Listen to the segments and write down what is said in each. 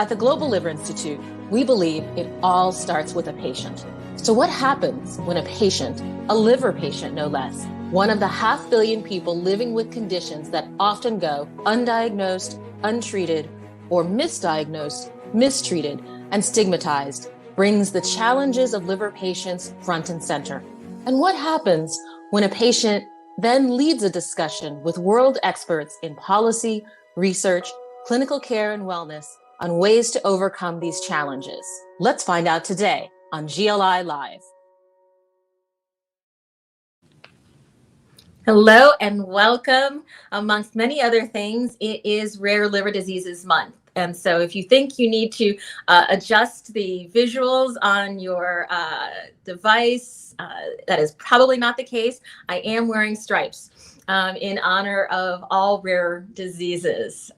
At the Global Liver Institute, we believe it all starts with a patient. So what happens when a patient, a liver patient no less, one of the 500 million people living with conditions that often go undiagnosed, untreated, or misdiagnosed, mistreated, and stigmatized, brings the challenges of liver patients front and center? And what happens when a patient then leads a discussion with world experts in policy, research, clinical care, and wellness on ways to overcome these challenges? Let's find out today on GLI Live. Hello and welcome. Amongst many other things, it is Rare Liver Diseases Month. And so if you think you need to adjust the visuals on your device, that is probably not the case. I am wearing stripes in honor of all rare diseases.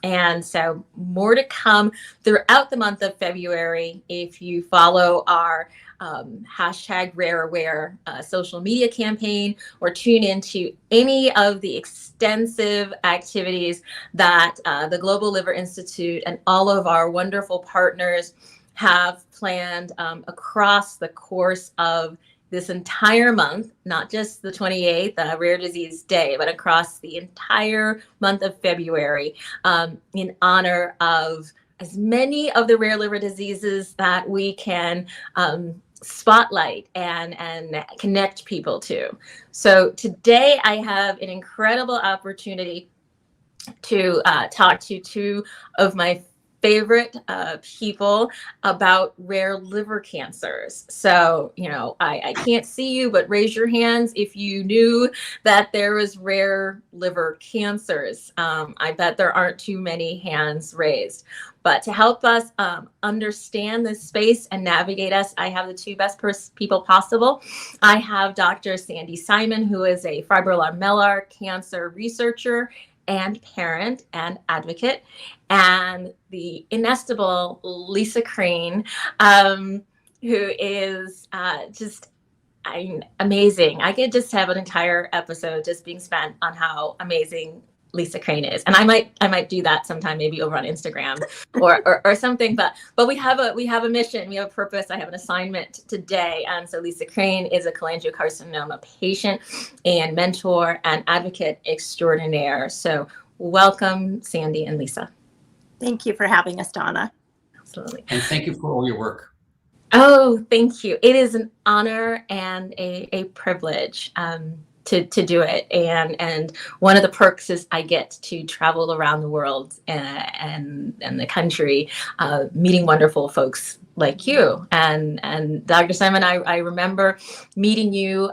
And so more to come throughout the month of February. If you follow our hashtag RareAware social media campaign, or tune into any of the extensive activities that the Global Liver Institute and all of our wonderful partners have planned across the course of this entire month, not just the 28th, Rare Disease Day, but across the entire month of February, in honor of as many of the rare liver diseases that we can spotlight and connect people to. So today I have an incredible opportunity to talk to two of my favorite people about rare liver cancers. So, you know, I can't see you, but raise your hands if you knew that there was rare liver cancers. I bet there aren't too many hands raised. But to help us understand this space and navigate us, I have the two best people possible. I have Dr. Sandy Simon, who is a fibrolamellar cancer researcher and parent and advocate, and the inestimable Lisa Craine, who is just amazing. I could just have an entire episode just being spent on how amazing Lisa Craine is, and I might do that sometime, maybe over on Instagram or something. But we have a mission, we have a purpose. I have an assignment today, and so Lisa Craine is a cholangiocarcinoma patient and mentor and advocate extraordinaire. So welcome, Sandy and Lisa. Thank you for having us, Donna. Absolutely. And thank you for all your work. Oh, thank you. It is an honor and a privilege to do it. And one of the perks is I get to travel around the world and the country, meeting wonderful folks like you. And Dr. Simon, I remember meeting you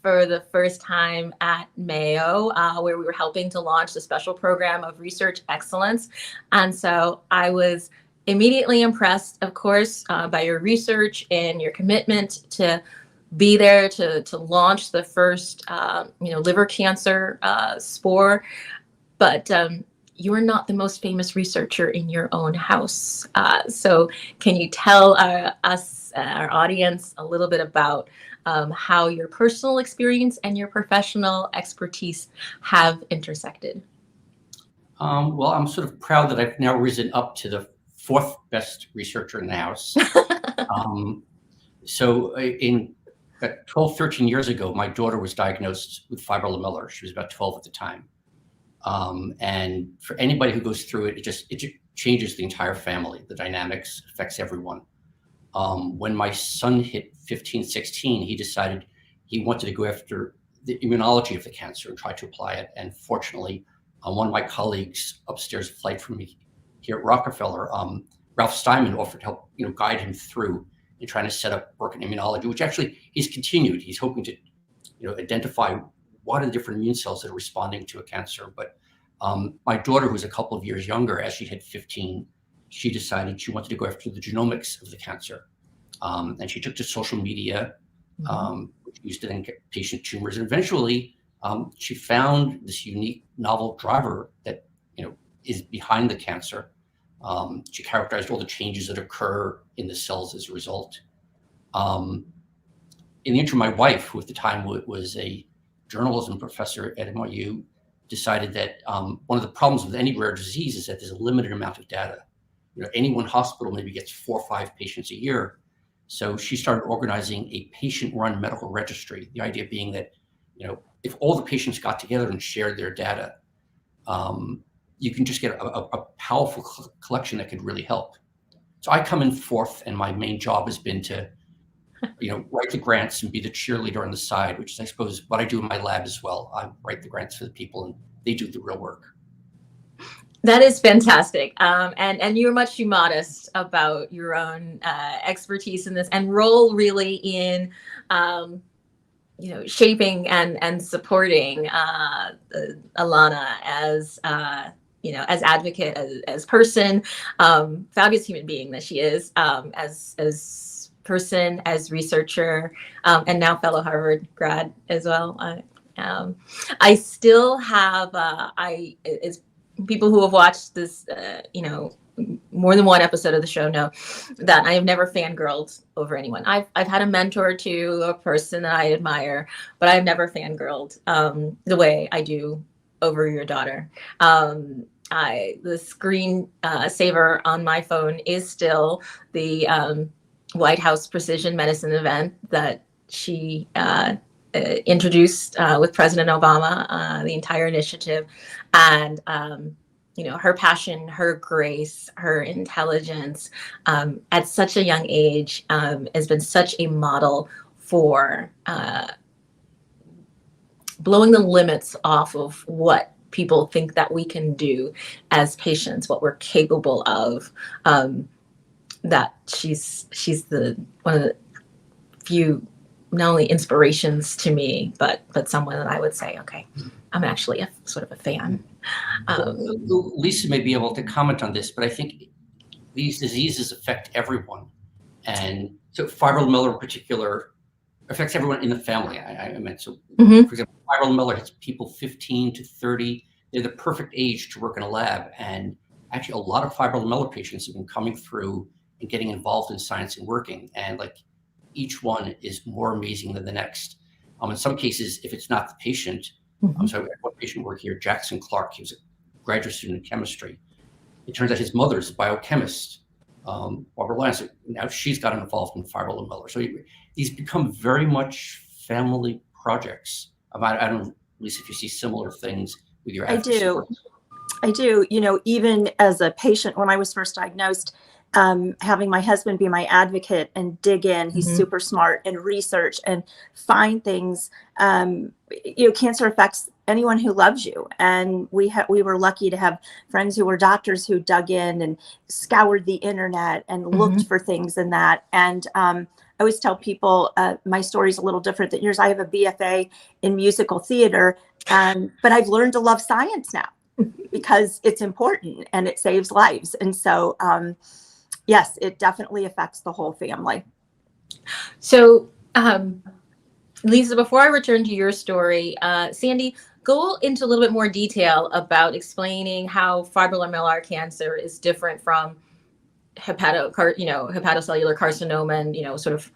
for the first time at Mayo, where we were helping to launch the special program of research excellence. And so I was immediately impressed, of course, by your research and your commitment to be there to launch the first, liver cancer spore. But you are not the most famous researcher in your own house. So can you tell us, our audience, a little bit about how your personal experience and your professional expertise have intersected? Well, I'm sort of proud that I've now risen up to the fourth best researcher in the house. So in 12, 13 years ago, my daughter was diagnosed with fibrolamellar. She was about 12 at the time. And for anybody who goes through it, it changes the entire family. The dynamics affects everyone. When my son hit 15, 16, he decided he wanted to go after the immunology of the cancer and try to apply it. And fortunately, one of my colleagues upstairs, flight from me here at Rockefeller, Ralph Steinman, offered help, guide him through in trying to set up work in immunology, which actually he's continued. He's hoping to, identify what are the different immune cells that are responding to a cancer. But my daughter, who's a couple of years younger, as she hit 15, she decided she wanted to go after the genomics of the cancer. And she took to social media, which used to then get patient tumors. And eventually she found this unique novel driver that, is behind the cancer. She characterized all the changes that occur in the cells as a result. In the interim, my wife, who at the time was a journalism professor at NYU, decided that one of the problems with any rare disease is that there's a limited amount of data. any one hospital maybe gets 4 or 5 patients a year. So she started organizing a patient-run medical registry. The idea being that, if all the patients got together and shared their data, you can just get a powerful collection that could really help. So I come in fourth, and my main job has been to, write the grants and be the cheerleader on the side, which is, I suppose, what I do in my lab as well. I write the grants for the people, and they do the real work. That is fantastic. And you're much too modest about your own expertise in this and role really in, shaping and supporting Alana as, as advocate, as person, fabulous human being that she is, as person, as researcher, and now fellow Harvard grad as well. I still have, it's people who have watched this, more than one episode of the show know that I have never fangirled over anyone. I've had a mentor or two, a person that I admire, but I've never fangirled the way I do over your daughter. The screen saver on my phone is still the White House precision medicine event that she introduced with President Obama, the entire initiative. And, her passion, her grace, her intelligence at such a young age has been such a model for blowing the limits off of what people think that we can do as patients, what we're capable of. That she's one of the few not only inspirations to me, but someone that I would say, okay, I'm actually a sort of a fan. Lisa may be able to comment on this, but I think these diseases affect everyone. And so fibrolamellar in particular affects everyone in the family. I meant, so for example, fibrolamellar hits people 15 to 30. They're the perfect age to work in a lab. And actually a lot of fibrolamellar patients have been coming through and getting involved in science and working. And each one is more amazing than the next. In some cases, if it's not the patient, so I had one patient work here, Jackson Clark. He was a graduate student in chemistry. It turns out his mother's a biochemist, Barbara Lance. Now she's gotten involved in fibrolamellar. So these become very much family projects. I don't know, Lisa, if you see similar things with your advocacy work. I do. Even as a patient, when I was first diagnosed, having my husband be my advocate and dig in, he's super smart, and research and find things. Cancer affects anyone who loves you. And we were lucky to have friends who were doctors who dug in and scoured the internet and looked for things in that. And I always tell people my story's a little different than yours. I have a BFA in musical theater, but I've learned to love science now because it's important and it saves lives. And so, yes, it definitely affects the whole family. So, Lisa, before I return to your story, Sandy, go into a little bit more detail about explaining how fibrolamellar cancer is different from hepatocellular carcinoma and, sort of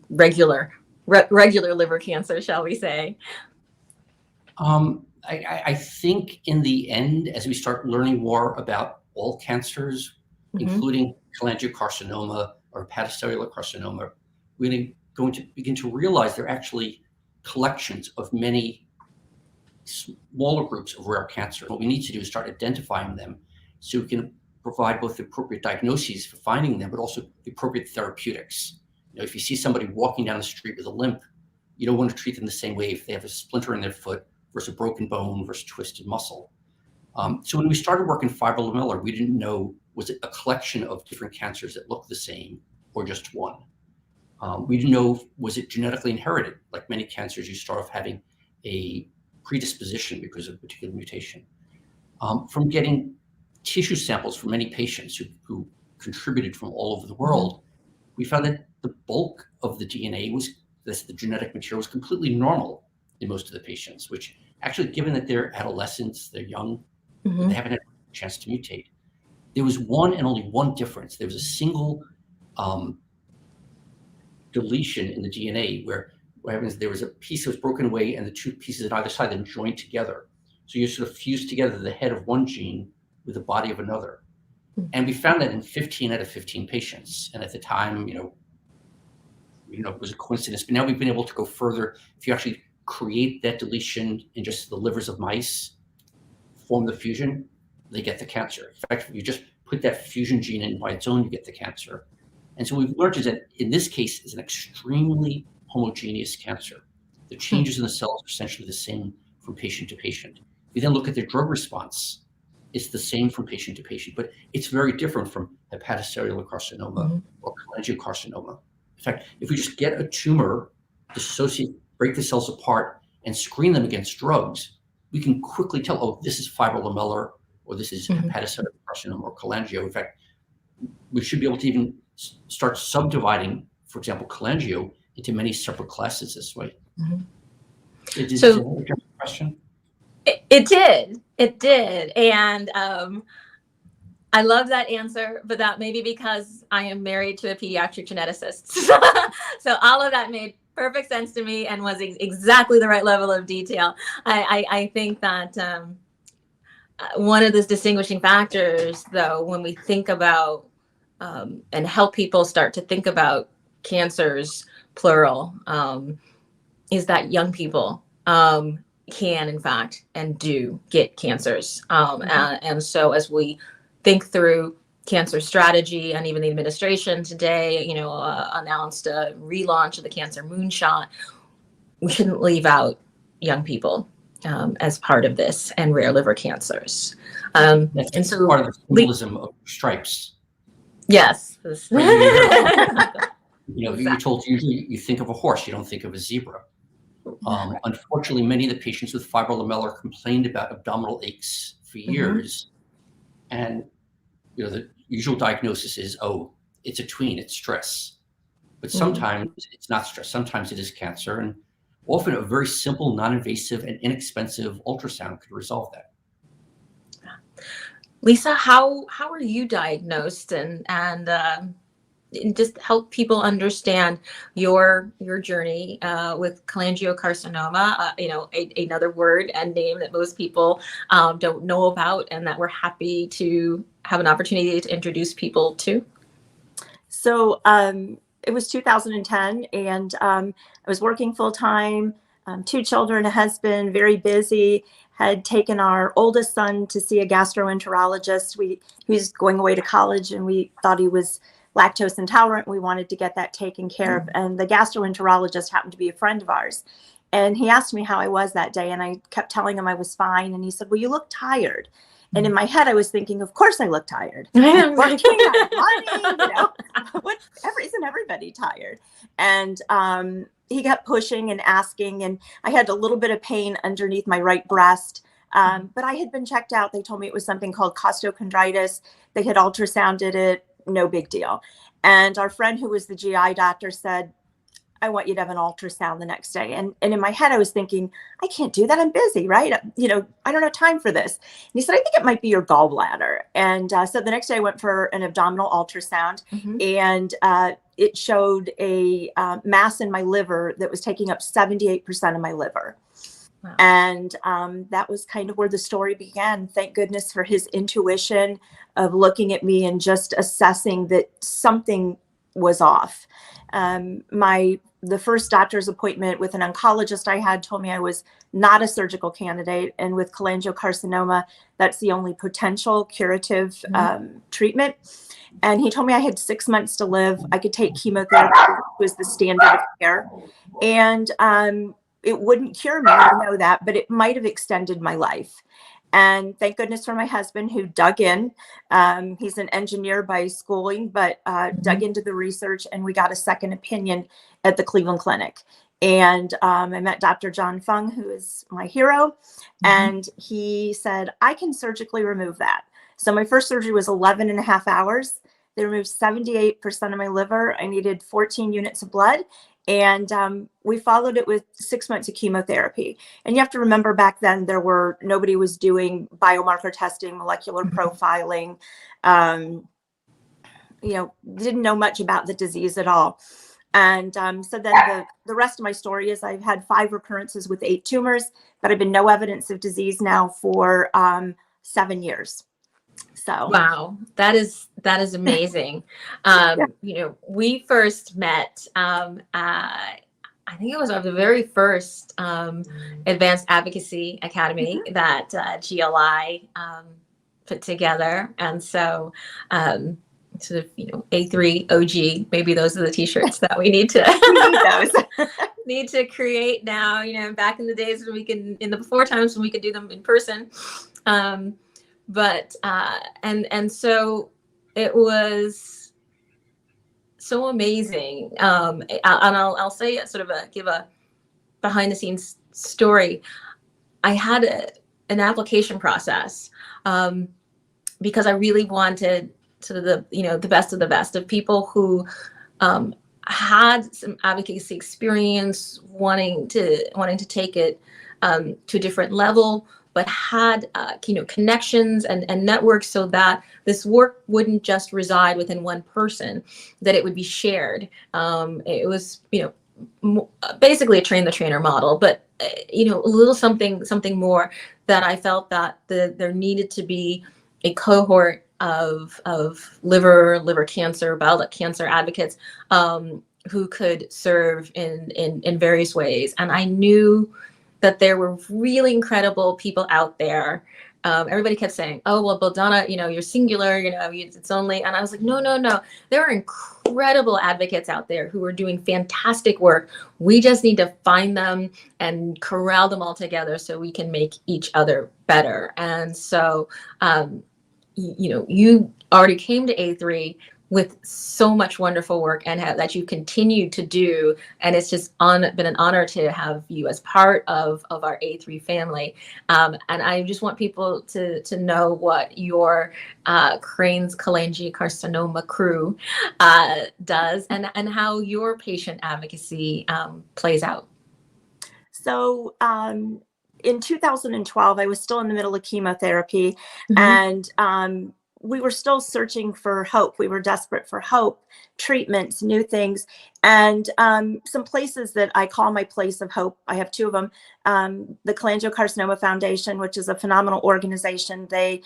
regular liver cancer, shall we say? I think in the end, as we start learning more about all cancers, including cholangiocarcinoma or hepatocellular carcinoma, we're going to begin to realize they're actually collections of many smaller groups of rare cancer. What we need to do is start identifying them so we can provide both the appropriate diagnoses for finding them, but also the appropriate therapeutics. If you see somebody walking down the street with a limp, you don't want to treat them the same way if they have a splinter in their foot versus a broken bone versus twisted muscle. So when we started working fibrolamellar, we didn't know, was it a collection of different cancers that look the same or just one? We didn't know, was it genetically inherited? Like many cancers, you start off having a predisposition because of a particular mutation. From getting tissue samples from many patients who contributed from all over the world, we found that the bulk of the DNA the genetic material was completely normal in most of the patients, which actually, given that they're adolescents, they're young, they haven't had a chance to mutate. There was one and only one difference. There was a single deletion in the DNA where what happens, there was a piece that was broken away and the two pieces on either side then joined together. So you sort of fuse together the head of one gene with the body of another. And we found that in 15 out of 15 patients. And at the time, it was a coincidence, but now we've been able to go further. If you actually create that deletion in just the livers of mice, form the fusion, they get the cancer. In fact, if you just put that fusion gene in by its own, you get the cancer. And so we've learned is that in this case, it's an extremely homogeneous cancer. The changes in the cells are essentially the same from patient to patient. We then look at the drug response. It's the same from patient to patient, but it's very different from hepatocellular carcinoma or cholangiocarcinoma. In fact, if we just get a tumor, dissociate, break the cells apart, and screen them against drugs, we can quickly tell, oh, this is fibrolamellar, or this is hepatocellular carcinoma or cholangio. In fact, we should be able to even start subdividing, for example, cholangio into many separate classes this way. Did So, you have a question? It did. And I love that answer, but that may be because I am married to a pediatric geneticist. So all of that made perfect sense to me and was exactly the right level of detail. I think that one of the distinguishing factors, though, when we think about and help people start to think about cancers, plural, is that young people can, in fact, and do get cancers. And so as we think through cancer strategy, and even the administration today, announced a relaunch of the Cancer Moonshot, we shouldn't leave out young people as part of this, and rare liver cancers. And so part of the symbolism of stripes. Yes. You're told usually you think of a horse, you don't think of a zebra. Unfortunately, many of the patients with fibrolamellar complained about abdominal aches for years. And the usual diagnosis is, oh, it's a tween, it's stress. But sometimes it's not stress. Sometimes it is cancer. And often a very simple, non-invasive, and inexpensive ultrasound could resolve that. Lisa, how are you diagnosed, and just help people understand your journey with cholangiocarcinoma, another word and name that most people don't know about, and that we're happy to have an opportunity to introduce people to? So it was 2010, and I was working full time, 2 children, a husband, very busy. Had taken our oldest son to see a gastroenterologist. He was going away to college, and we thought he was lactose intolerant. We wanted to get that taken care of. And the gastroenterologist happened to be a friend of ours. And he asked me how I was that day. And I kept telling him I was fine. And he said, well, you look tired. And in my head, I was thinking, of course I look tired. I'm working, I'm running, isn't everybody tired? And he kept pushing and asking, and I had a little bit of pain underneath my right breast. But I had been checked out. They told me it was something called costochondritis. They had ultrasounded it, no big deal. And our friend who was the GI doctor said, I want you to have an ultrasound the next day. And in my head, I was thinking, I can't do that. I'm busy, right? I don't have time for this. And he said, I think it might be your gallbladder. And so the next day I went for an abdominal ultrasound, and it showed a mass in my liver that was taking up 78% of my liver. Wow. And that was kind of where the story began. Thank goodness for his intuition of looking at me and just assessing that something was off. The first doctor's appointment with an oncologist I had told me I was not a surgical candidate. And with cholangiocarcinoma, that's the only potential curative treatment. And he told me I had 6 months to live. I could take chemotherapy, which was the standard of care. And it wouldn't cure me, I know that, but it might have extended my life. And thank goodness for my husband, who dug in. He's an engineer by schooling, but dug into the research, and we got a second opinion at the Cleveland Clinic. And I met Dr. John Fung, who is my hero. And he said, I can surgically remove that. So my first surgery was 11 and a half hours. They removed 78% of my liver. I needed 14 units of blood. And we followed it with 6 months of chemotherapy. And you have to remember, back then, nobody was doing biomarker testing, molecular profiling, didn't know much about the disease at all. And so then the rest of my story is I've had 5 recurrences with 8 tumors, but I've been no evidence of disease now for 7 years. So, Wow, that is amazing. yeah. We first met. I think it was the very first Advanced Advocacy Academy that GLI put together, and so sort of A3 OG. Maybe those are the T-shirts that we need to We need those. need to create now. Back in the days when in the before times when we could do them in person. But and so it was so amazing. And I'll say sort of give a behind the scenes story. I had an application process because I really wanted sort of the best of the best of people who had some advocacy experience, wanting to take it to a different level, but had connections and networks, so that this work wouldn't just reside within one person, that it would be shared. It was basically a train the trainer model, but a little something more, that I felt that there needed to be a cohort of liver cancer, bile duct cancer advocates who could serve in various ways. And I knew that there were really incredible people out there. Everybody kept saying, "Oh, well, Donna, you're singular, it's only," and I was like, no. There are incredible advocates out there who are doing fantastic work. We just need to find them and corral them all together so we can make each other better. And so, you already came to A3 with so much wonderful work, and that you continue to do. And it's just been an honor to have you as part of our A3 family. And I just want people to know what your Craine's cholangiocarcinoma crew does, and how your patient advocacy plays out. So, in 2012, I was still in the middle of chemotherapy, Mm-hmm. and we were still searching for hope. We were desperate for hope, treatments, new things, and some places that I call my place of hope. I have two of them. The Cholangiocarcinoma Foundation, which is a phenomenal organization. They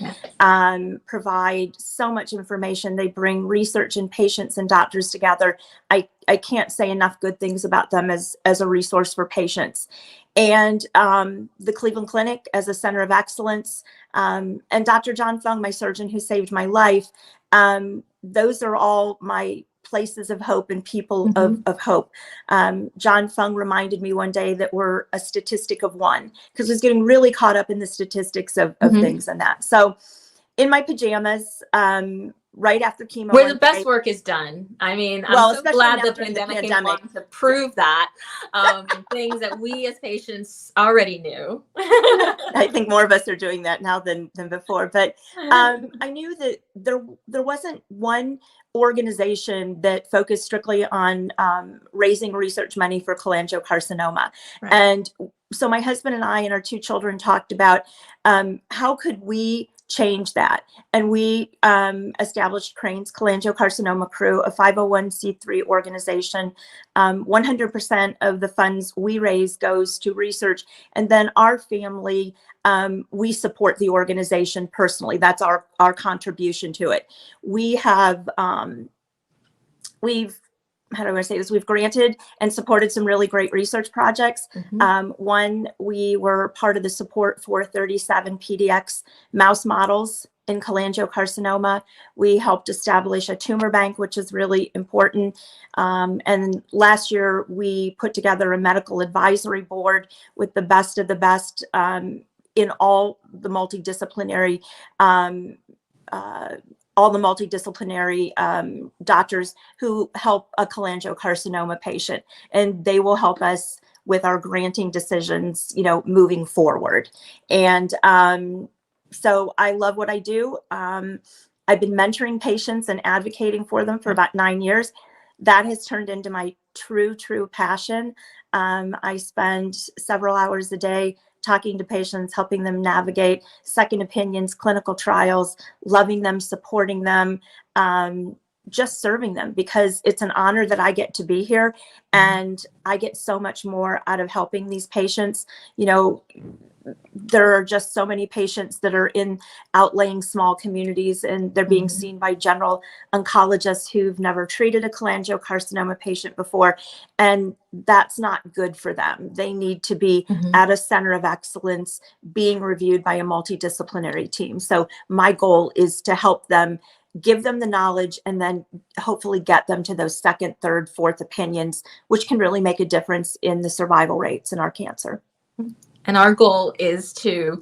provide so much information. They bring research and patients and doctors together. I can't say enough good things about them as a resource for patients. And the Cleveland Clinic as a center of excellence, and Dr. John Fung, my surgeon who saved my life. Those are all my places of hope and people of hope. John Fung reminded me one day that we're a statistic of one, because I was getting really caught up in the statistics of things and that. So in my pajamas, right after chemo, where the best work is done. I mean, I'm so glad the pandemic came along to prove that, things that we as patients already knew. I think more of us are doing that now than before. But I knew that there wasn't one organization that focused strictly on raising research money for cholangiocarcinoma. Right. And so my husband and I and our two children talked about how could we change that. And we established Craine's Cholangiocarcinoma Crew, a 501c3 organization. 100% of the funds we raise goes to research. And then our family, we support the organization personally. That's our contribution to it. We have, how do I say this? We've granted and supported some really great research projects. One, we were part of the support for 37 PDX mouse models in cholangiocarcinoma. We helped establish a tumor bank, which is really important. And last year, we put together a medical advisory board with the best of the best in all the multidisciplinary doctors who help a cholangiocarcinoma patient, and they will help us with our granting decisions, moving forward. And so I love what I do. I've been mentoring patients and advocating for them for about 9 years. That has turned into my true passion. I spend several hours a day talking to patients, helping them navigate second opinions, clinical trials, loving them, supporting them, just serving them, because it's an honor that I get to be here. And I get so much more out of helping these patients. there are just so many patients that are in outlying small communities, and they're being seen by general oncologists who've never treated a cholangiocarcinoma patient before. And that's not good for them. They need to be at a center of excellence, being reviewed by a multidisciplinary team. So my goal is to help them, give them the knowledge, and then hopefully get them to those second, third, fourth opinions, which can really make a difference in the survival rates in our cancer. And our goal is to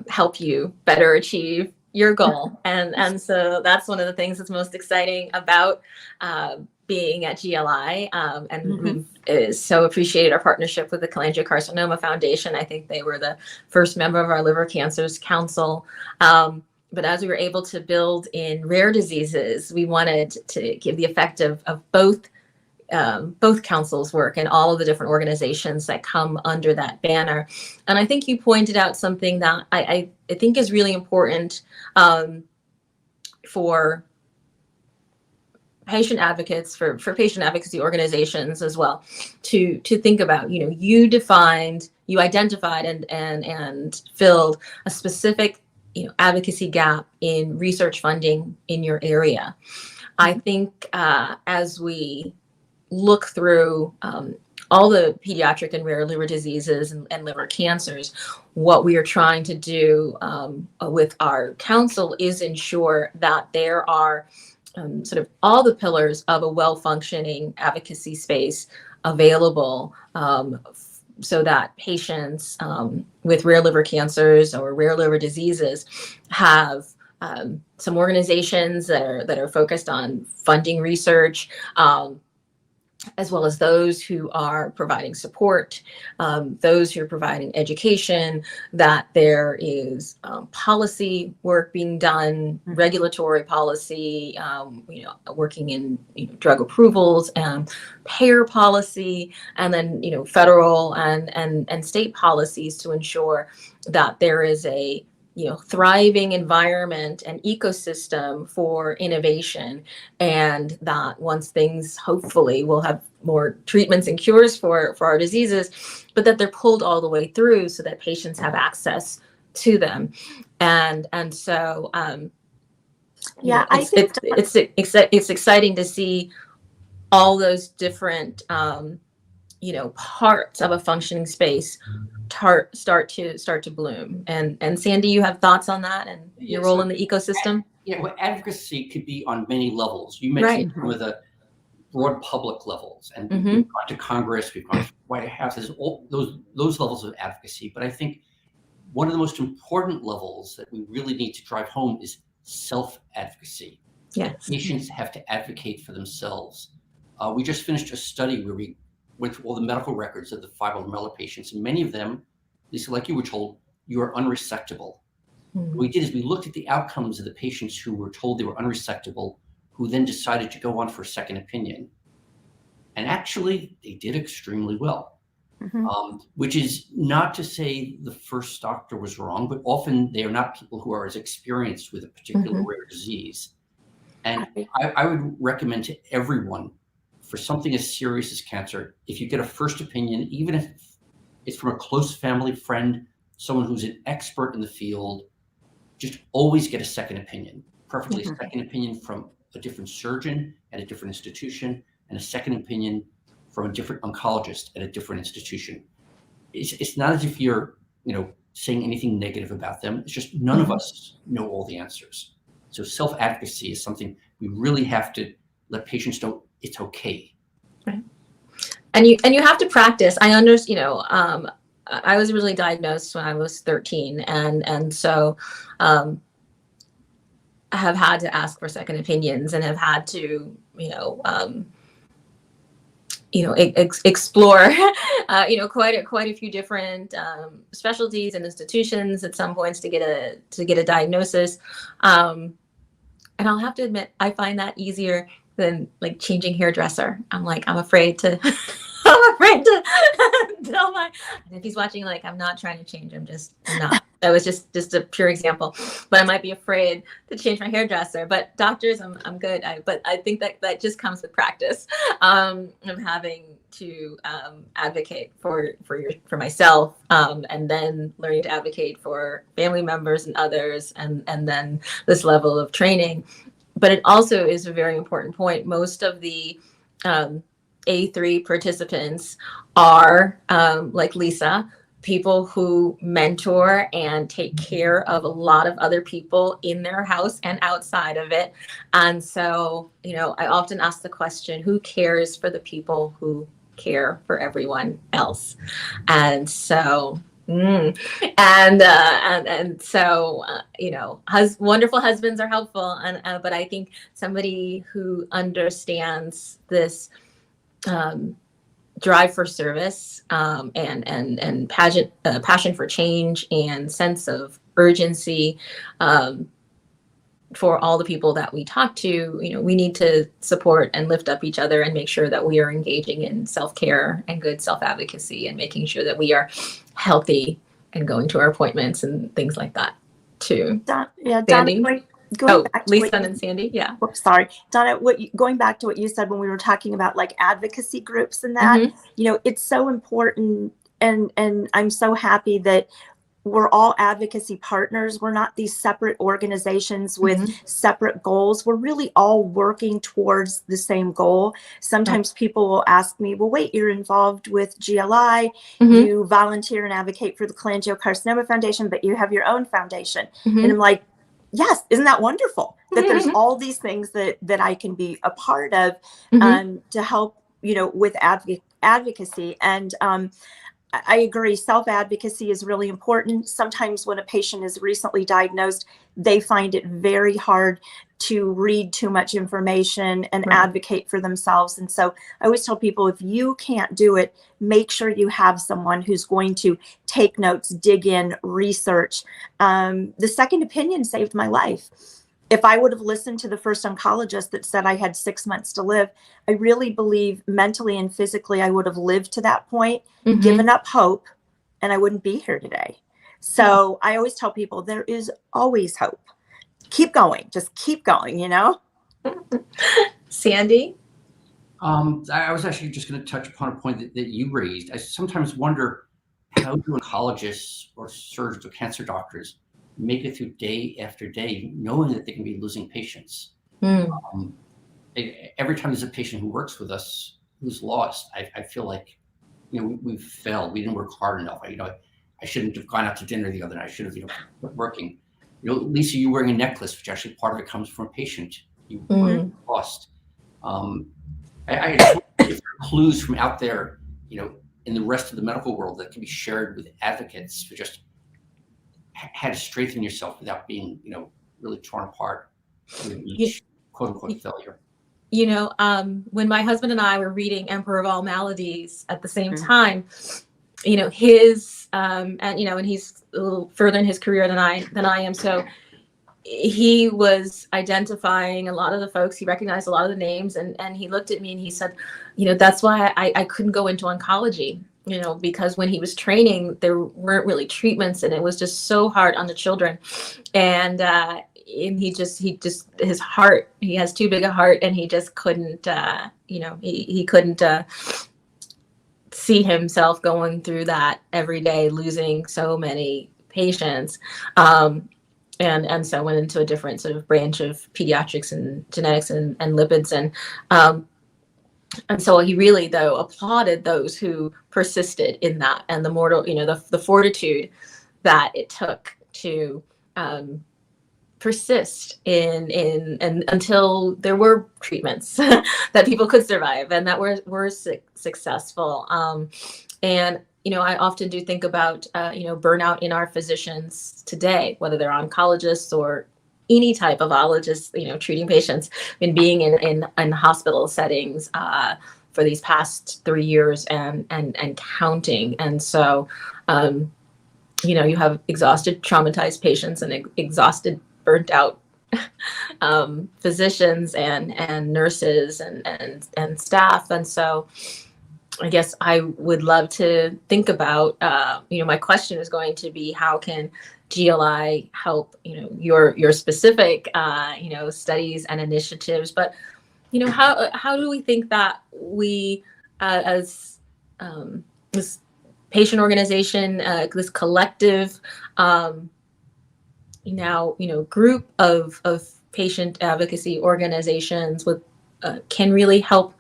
help you better achieve your goal. And so that's one of the things that's most exciting about being at GLI. And we've so appreciated our partnership with the Cholangiocarcinoma Foundation. I think they were the first member of our Liver Cancers Council. But as we were able to build in rare diseases, we wanted to give the effect of both councils' work and all of the different organizations that come under that banner. And I think you pointed out something that I think is really important for patient advocates, for patient advocacy organizations as well, to think about. You identified and filled a specific advocacy gap in research funding in your area. I think as we look through all the pediatric and rare liver diseases and liver cancers, what we are trying to do with our council is ensure that there are sort of all the pillars of a well-functioning advocacy space available so that patients with rare liver cancers or rare liver diseases have some organizations that are focused on funding research, as well as those who are providing support, those who are providing education, that there is policy work being done, regulatory policy, working in drug approvals and payer policy, and then federal and state policies to ensure that there is a thriving environment and ecosystem for innovation, and that once things hopefully will have more treatments and cures for our diseases, but that they're pulled all the way through so that patients have access to them. And so it's exciting to see all those different parts of a functioning space start to bloom. And Sandy, you have thoughts on that and your role in the ecosystem? Advocacy could be on many levels. You mentioned some of the broad public levels, and we've gone to Congress, we've gone to White Houses, all those levels of advocacy. But I think one of the most important levels that we really need to drive home is self-advocacy. Yes. Patients have to advocate for themselves. We just finished a study where we went through all the medical records of the fibrolamellar patients, and many of them, Lisa, like you were told, you are unresectable. What we did is we looked at the outcomes of the patients who were told they were unresectable, who then decided to go on for a second opinion. And actually, they did extremely well, which is not to say the first doctor was wrong, but often they are not people who are as experienced with a particular rare disease. And I would recommend to everyone, for something as serious as cancer, if you get a first opinion, even if it's from a close family friend, someone who's an expert in the field, just always get a second opinion, preferably a second opinion from a different surgeon at a different institution, and a second opinion from a different oncologist at a different institution. It's not as if you're, saying anything negative about them. It's just none of us know all the answers. So self-advocacy is something we really have to let patients know it's okay. Right. And you have to practice. I understand, I was originally diagnosed when I was 13, and so I have had to ask for second opinions and have had to, explore, quite a few different specialties and institutions at some points to get a diagnosis. And I'll have to admit, I find that easier than like changing hairdresser. I'm afraid to tell and if he's watching, I'm not trying to change him, I'm not. That was just a pure example, but I might be afraid to change my hairdresser. But doctors, I'm good. But I think that just comes with practice, of having to advocate for myself, and then learning to advocate for family members and others, and then this level of training. But it also is a very important point. Most of the A3 participants are, like Lisa, people who mentor and take care of a lot of other people in their house and outside of it. And so, I often ask the question, who cares for the people who care for everyone else? And so, and so, wonderful husbands are helpful. But I think somebody who understands this, drive for service, and passion for change and sense of urgency, for all the people that we talk to, we need to support and lift up each other and make sure that we are engaging in self-care and good self-advocacy, and making sure that we are healthy and going to our appointments and things like that too. Donna, going back to Lisa and Sandy. Yeah. Oops, sorry, Donna, going back to what you said when we were talking about like advocacy groups and that, it's so important. And I'm so happy that we're all advocacy partners. We're not these separate organizations with separate goals. We're really all working towards the same goal. Sometimes people will ask me, well, wait, you're involved with GLI, you volunteer and advocate for the Cholangiocarcinoma Foundation, but you have your own foundation. And I'm like, yes, isn't that wonderful that there's all these things that I can be a part of, to help, with advocacy. And I agree, self-advocacy is really important. Sometimes when a patient is recently diagnosed, they find it very hard to read too much information and advocate for themselves. And so I always tell people, if you can't do it, make sure you have someone who's going to take notes, dig in, research. The second opinion saved my life. If I would have listened to the first oncologist that said I had 6 months to live, I really believe mentally and physically I would have lived to that point, given up hope, and I wouldn't be here today. So I always tell people there is always hope. Keep going. Just keep going, Sandy? I was actually just going to touch upon a point that you raised. I sometimes wonder, how do oncologists or surgeons or cancer doctors make it through day after day, knowing that they can be losing patients? Every time there's a patient who works with us who's lost, I feel like, we've failed. We didn't work hard enough. I shouldn't have gone out to dinner the other night. I should have, quit working. Lisa, you wearing a necklace, which actually part of it comes from a patient you lost. I if there are clues from out there, in the rest of the medical world that can be shared with advocates for just how to strengthen yourself without being, really torn apart with each quote unquote failure. When my husband and I were reading Emperor of All Maladies at the same time, his, and he's a little further in his career than I am. So he was identifying a lot of the folks, he recognized a lot of the names, and he looked at me and he said, that's why I couldn't go into oncology, because when he was training, there weren't really treatments, and it was just so hard on the children. And he just his heart, he has too big a heart, and he just couldn't, he couldn't see himself going through that every day, losing so many patients. And so went into a different sort of branch of pediatrics and genetics and lipids. And so he really, though, applauded those who persisted in that, and the mortal, the fortitude that it took to persist in until there were treatments that people could survive and that were successful. And I often do think about burnout in our physicians today, whether they're oncologists or any type of ologist, treating patients, and being in hospital settings for these past 3 years and counting. And so, you have exhausted, traumatized patients and exhausted, burnt out physicians and nurses and staff. And so I guess I would love to think about, my question is going to be, how can GLI help, your specific, studies and initiatives. But, how do we think that we, as this patient organization, this collective, group of patient advocacy organizations can really help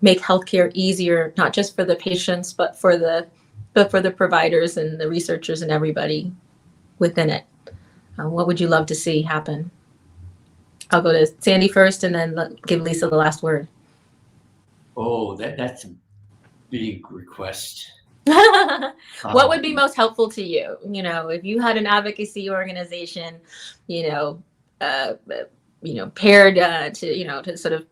make healthcare easier, not just for the patients, but for the providers and the researchers and everybody within it? What would you love to see happen? I'll go to Sandy first, and then give Lisa the last word. Oh, that's a big request. What would be most helpful to you? If you had an advocacy organization, paired to sort of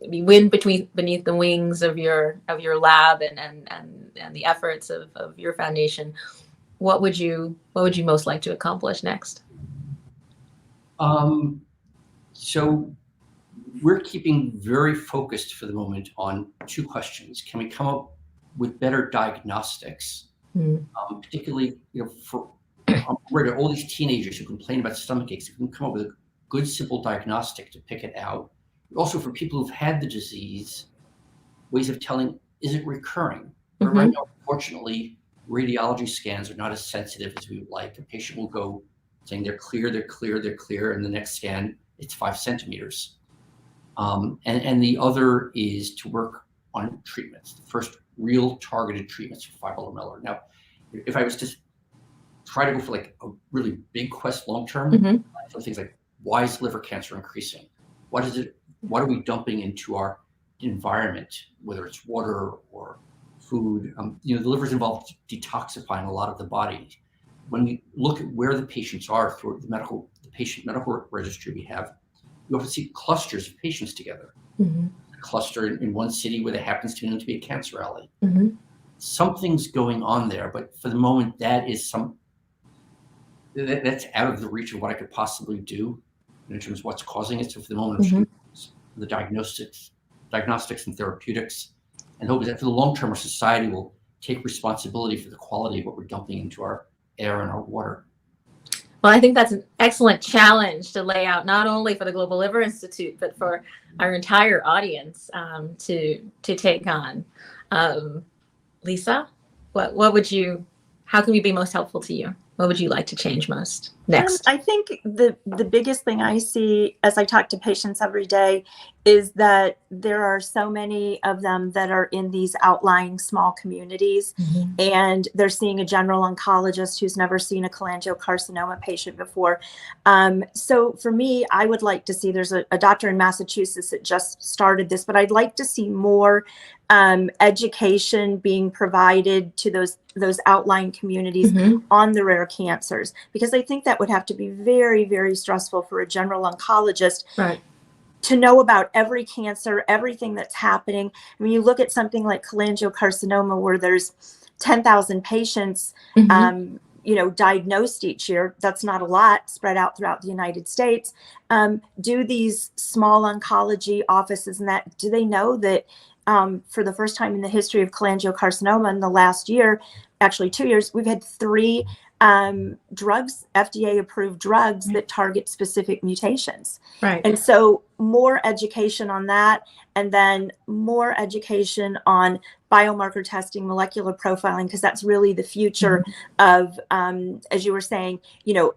be wind beneath the wings of your lab and the efforts of your foundation, what would you most like to accomplish next? So we're keeping very focused for the moment on two questions. Can we come up with better diagnostics, particularly, for all these teenagers who complain about stomach aches? If we can come up with a good, simple diagnostic to pick it out. Also, for people who've had the disease, ways of telling, is it recurring? But right now, unfortunately, radiology scans are not as sensitive as we would like. A patient will go saying they're clear, and the next scan, it's 5 centimeters. And the other is to work on treatments, the first real targeted treatments for fibrolamellar. Now, if I was to try to go for like a really big quest long-term, so things like, why is liver cancer increasing? What are we dumping into our environment, whether it's water or food? The liver's involved detoxifying a lot of the body. When we look at where the patients are through the patient medical registry we have, you often see clusters of patients together. A cluster in one city where there happens to be a cancer alley. Something's going on there, but for the moment, that's out of the reach of what I could possibly do in terms of what's causing it. So for the moment, the diagnostics and therapeutics, and hope that for the long term, our society will take responsibility for the quality of what we're dumping into our air and our water. Well, I think that's an excellent challenge to lay out, not only for the Global Liver Institute, but for our entire audience to take on. Lisa, how can we be most helpful to you? What would you like to change most next? I think the biggest thing I see as I talk to patients every day is that there are so many of them that are in these outlying small communities, and they're seeing a general oncologist who's never seen a cholangiocarcinoma patient before. So for me, I would like to see, there's a doctor in Massachusetts that just started this, but I'd like to see more education being provided to those outlying communities on the rare cancers, because I think that would have to be very, very stressful for a general oncologist to know about every cancer, everything that's happening. I mean, you look at something like cholangiocarcinoma, where there's 10,000 patients diagnosed each year. That's not a lot spread out throughout the United States. Do these small oncology offices do they know that for the first time in the history of cholangiocarcinoma in the last year, actually 2 years, we've had 3 drugs, FDA approved drugs that target specific mutations. And so more education on that, and then more education on biomarker testing, molecular profiling, because that's really the future of, as you were saying,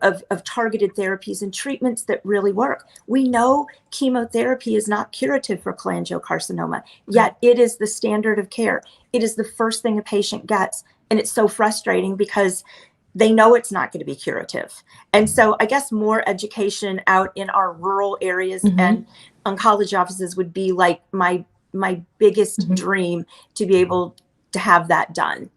of targeted therapies and treatments that really work. We know chemotherapy is not curative for cholangiocarcinoma, yet it is the standard of care. It is the first thing a patient gets. And it's so frustrating because they know it's not going to be curative. And so I guess more education out in our rural areas and oncology offices would be like my biggest dream, to be able to have that done.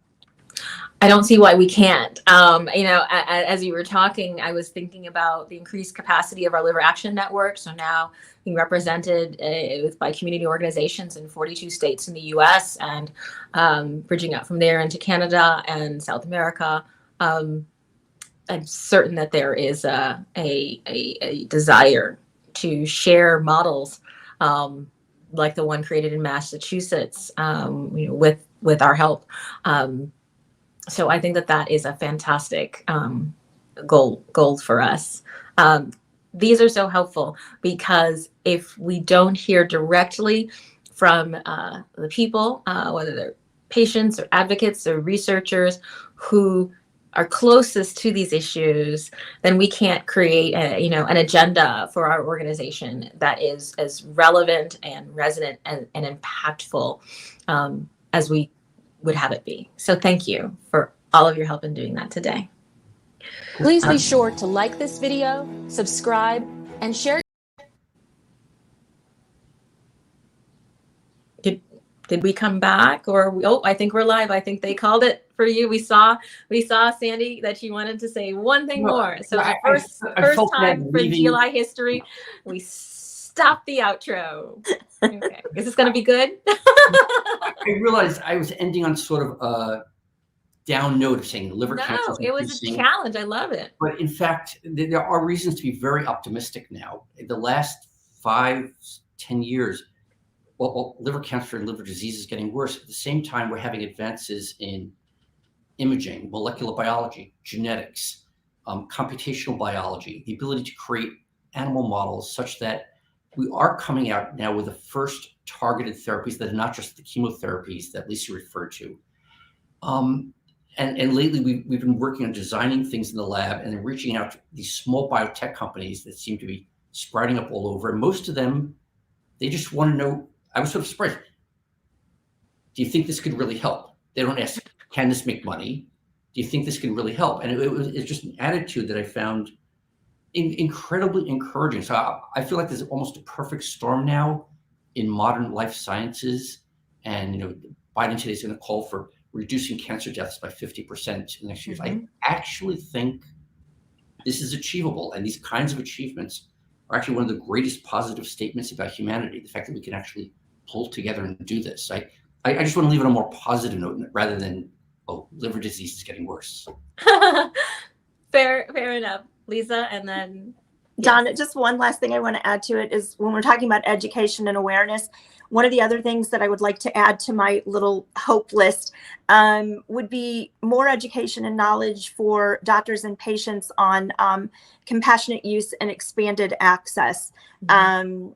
I don't see why we can't. As you were talking, I was thinking about the increased capacity of our Liver Action Network. So now being represented by community organizations in 42 states in the U.S. and bridging out from there into Canada and South America. I'm certain that there is a desire to share models like the one created in Massachusetts, with our help. So I think that is a fantastic goal for us. These are so helpful because if we don't hear directly from the people, whether they're patients or advocates or researchers who are closest to these issues, then we can't create an agenda for our organization that is as relevant and resonant and impactful as we would have it be. So thank you for all of your help in doing that today. Please be sure to like this video, subscribe, and share. Did we come back or I think we're live. I think they called it for you. We saw Sandy that she wanted to say one thing more. So first time for GLI history, we stopped the outro. Okay. Is this going to be good? I realized I was ending on sort of a down note of saying liver cancer. No, it was a challenge. I love it. But in fact, there are reasons to be very optimistic now. In the last 5-10 years, well, liver cancer and liver disease is getting worse. At the same time, we're having advances in imaging, molecular biology, genetics, computational biology, the ability to create animal models such that we are coming out now with the first targeted therapies that are not just the chemotherapies that Lisa referred to. And lately, we've been working on designing things in the lab and then reaching out to these small biotech companies that seem to be sprouting up all over. And most of them, they just want to know. I was sort of surprised. Do you think this could really help? They don't ask, can this make money? Do you think this can really help? And it's just an attitude that I found incredibly encouraging. So I feel like there's almost a perfect storm now in modern life sciences. And Biden today is going to call for reducing cancer deaths by 50% in the next years. I actually think this is achievable. And these kinds of achievements are actually one of the greatest positive statements about humanity, the fact that we can actually pull together and do this. I just want to leave it on a more positive note rather than, liver disease is getting worse. Fair enough, Lisa. And then Donna, just one last thing I want to add to it is when we're talking about education and awareness, one of the other things that I would like to add to my little hope list would be more education and knowledge for doctors and patients on compassionate use and expanded access. And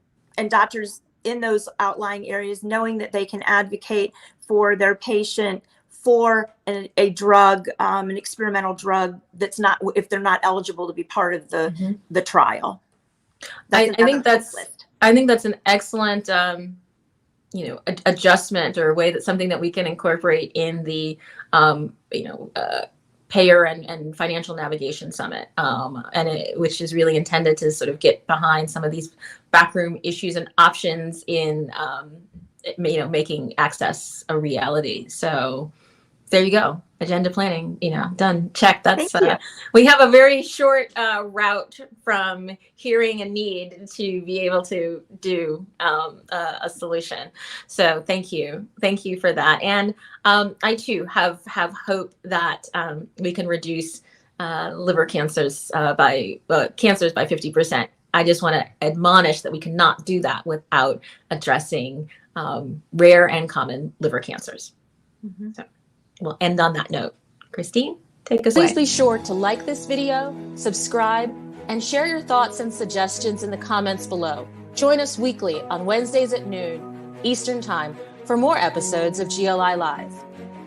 doctors in those outlying areas, knowing that they can advocate for their patient for a drug, an experimental drug that's not, if they're not eligible to be part of the trial. I think that's an excellent adjustment or a way, that's something that we can incorporate in the payer and financial navigation summit, which is really intended to sort of get behind some of these backroom issues and options in making access a reality. So there you go. Agenda planning, done. Check. That's we have a very short route from hearing a need to be able to do a solution. So thank you for that. And I too have hope that we can reduce liver cancers by 50%. I just want to admonish that we cannot do that without addressing rare and common liver cancers. So we'll end on that note. Christine, take us away. Please be sure to like this video, subscribe, and share your thoughts and suggestions in the comments below. Join us weekly on Wednesdays at noon Eastern Time for more episodes of GLI Live.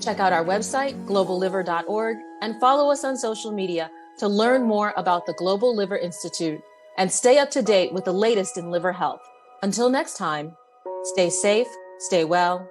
Check out our website, globalliver.org, and follow us on social media to learn more about the Global Liver Institute and stay up to date with the latest in liver health. Until next time, stay safe, stay well,